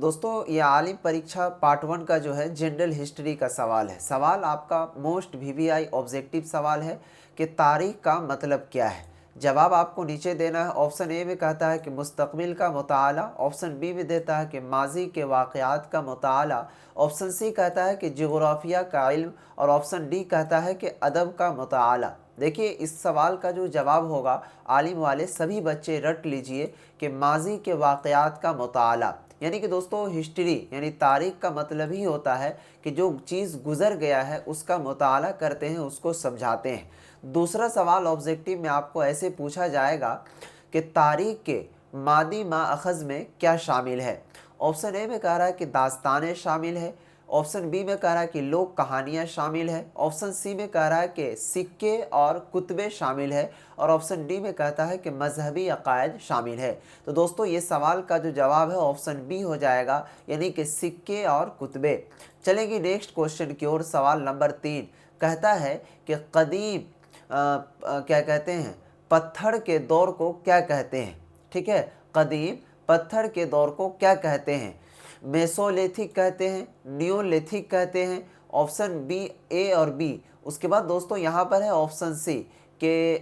दोस्तों ये आलिम परीक्षा पार्ट 1 का जो है जनरल हिस्ट्री का सवाल है। सवाल आपका मोस्ट वीवीआई ऑब्जेक्टिव सवाल है कि तारीख का मतलब क्या है। जवाब आपको नीचे देना है। ऑप्शन ए में कहता है कि मुस्तकबिल का मुताला, ऑप्शन बी में देता है कि माजी के वाक़यात का मुताला, ऑप्शन सी कहता है कि जोग्राफिया का इल्म और ऑप्शन डी कहता है कि अदब का मुताला। देखिए इस सवाल का जो जवाब होगा आलिम वाले सभी बच्चे रट लीजिए कि माजी के वाक़यात का मुताला, यानी कि दोस्तों हिस्ट्री यानी तारीख का मतलब ही होता है कि जो चीज़ गुजर गया है उसका मुताला करते हैं, उसको समझाते हैं। दूसरा सवाल ऑब्जेक्टिव में आपको ऐसे पूछा जाएगा कि तारीख के मादी माअख़ज़ में क्या शामिल है। ऑप्शन ए में कह रहा है कि दास्तानें शामिल है, ऑप्शन बी में कह रहा है कि लोक कहानियाँ शामिल है, ऑप्शन सी में कह रहा है कि सिक्के और कुतबे शामिल है और ऑप्शन डी में कहता है कि मजहबी अकायद शामिल है। तो दोस्तों ये सवाल का जो जवाब है ऑप्शन बी हो जाएगा, यानी कि सिक्के और कुतबे। चलेंगे नेक्स्ट क्वेश्चन की ओर। सवाल नंबर 3 कहता है कि कदीम क्या कहते हैं, पत्थर के दौर को क्या कहते हैं। ठीक है, कदीम पत्थर के दौर को क्या कहते हैं। मेसोलिथिक कहते हैं, नियोलिथिक कहते हैं, ऑप्शन बी ए और बी। उसके बाद दोस्तों यहाँ पर है ऑप्शन सी के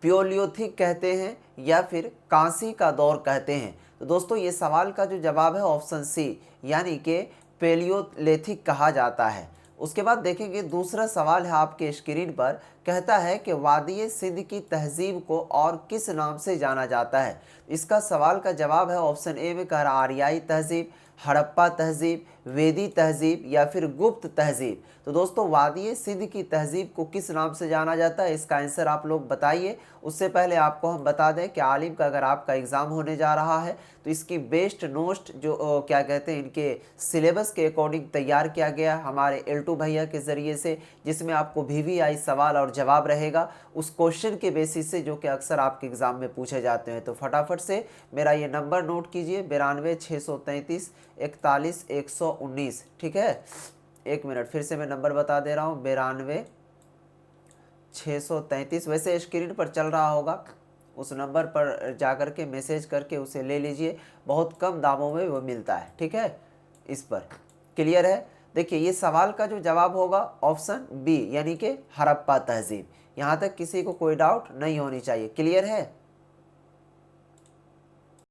प्योलियोथिक कहते हैं या फिर कांसी का दौर कहते हैं। तो दोस्तों ये सवाल का जो जवाब है ऑप्शन सी यानी कि पेलियोलिथिक कहा जाता है। उसके बाद देखेंगे दूसरा सवाल है आपके स्क्रीन पर, कहता है कि वादी सिंध की तहजीब को और किस नाम से जाना जाता है। इसका सवाल का जवाब है ऑप्शन ए में कह रहा आर्याई तहजीब, हड़प्पा तहजीब, वेदी तहजीब या फिर गुप्त तहजीब। तो दोस्तों वादी सिंध की तहजीब को किस नाम से जाना जाता है, इसका आंसर आप लोग बताइए। उससे पहले आपको हम बता दें कि आलिम का अगर आपका एग्ज़ाम होने जा रहा है तो इसकी बेस्ट नोट्स जो क्या कहते हैं इनके सिलेबस के अकॉर्डिंग तैयार किया गया हमारे L2 भैया के ज़रिए से, जिसमें आपको VVI सवाल और जवाब रहेगा उस क्वेश्चन के बेसिस से जो कि अक्सर आपके एग्ज़ाम में पूछे जाते हैं। तो फटाफट से मेरा ये नंबर नोट कीजिए 92 633 41 119। ठीक है, एक मिनट फिर से मैं नंबर बता दे रहा हूँ 92 633। वैसे स्क्रीन पर चल रहा होगा, उस नंबर पर जा कर के मैसेज करके उसे ले लीजिए, बहुत कम दामों में वो मिलता है। ठीक है, इस पर क्लियर है। देखिए ये सवाल का जो जवाब होगा ऑप्शन बी यानी कि हड़प्पा तहजीब। यहाँ तक किसी को कोई डाउट नहीं होनी चाहिए। क्लियर है।